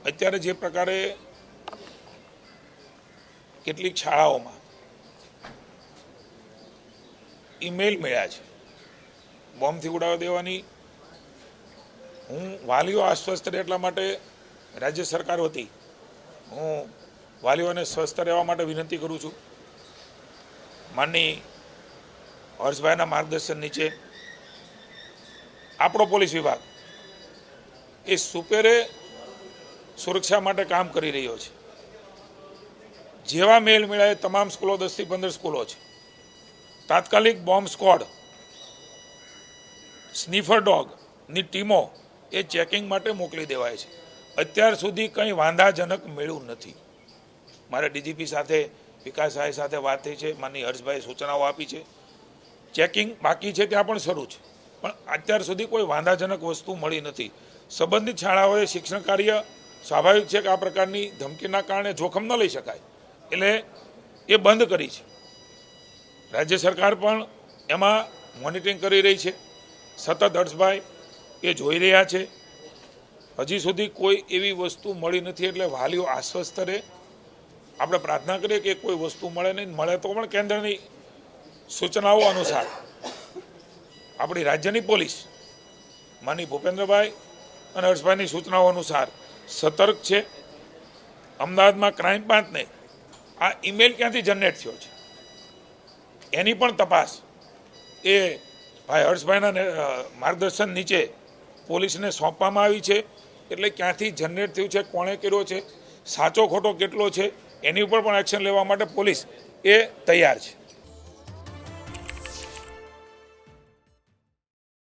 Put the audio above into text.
અત્યારે જે પ્રકારે કેટલીક શાળાઓમાં ઈમેલ મળ્યા છે બોમ્બથી ઉડાવી દેવાની, હું વાલીઓ આશ્વસ્ત રહે એટલા માટે રાજ્ય સરકાર વતી હું વાલીઓને સ્વસ્થ રહેવા માટે વિનંતી કરું છું. માનની હર્ષભાઈના માર્ગદર્શન નીચે આપણો પોલીસ વિભાગ એ સુપેરે સુરક્ષા માટે કામ કરી રહ્યો છે. જેવા મેલ મળ્યા તમામ સ્કૂલો 10 થી 15 સ્કૂલો છે, તાત્કાલિક બોમ્બ સ્ક્વોડ, સ્નીફર ડોગની ટીમો એ ચેકિંગ માટે મોકલી દેવાય છે. અત્યાર સુધી કંઈ વાંધાજનક મળ્યું નથી. મારે ડીજીપી સાથે વિકાસ સાહેબ સાથે વાત થઈ છે, માનની હર્ષભાઈ સૂચનાઓ આપી છે. ચેકિંગ બાકી છે, ત્યાં પણ શરૂ છે, પણ અત્યાર સુધી કોઈ વાંધાજનક વસ્તુ મળી નથી. સંબંધિત શાળાઓએ શિક્ષણ કાર્ય સ્વાભાવિક છે કે આ પ્રકારની ધમકીના કારણે જોખમ ન લઈ શકાય એટલે એ બંધ કરી છે. રાજ્ય સરકાર પણ એમાં મોનિટરિંગ કરી રહી છે. સતત હર્ષભાઈ એ જોઈ રહ્યા છે. હજી સુધી કોઈ એવી વસ્તુ મળી નથી એટલે વાલીઓ આશ્વસ્ત રહે. આપણે પ્રાર્થના કરીએ કે કોઈ વસ્તુ મળે નહીં, મળે તો પણ કેન્દ્રની સૂચનાઓ અનુસાર આપણી રાજ્યની પોલીસ માનની ભૂપેન્દ્રભાઈ અને હર્ષભાઈની સૂચનાઓ અનુસાર સતર્ક છે. અમદાવાદમાં ક્રાઇમ બ્રાન્ચને આ ઈમેલ ક્યાંથી જનરેટ થયો છે એની પણ તપાસ એ ભાઈ હર્ષભાઈના માર્ગદર્શન નીચે પોલીસને સોંપવામાં આવી છે. એટલે ક્યાંથી જનરેટ થયું છે, કોણે કર્યો છે, સાચો ખોટો કેટલો છે, એની ઉપર પણ એક્શન લેવા માટે પોલીસ એ તૈયાર છે.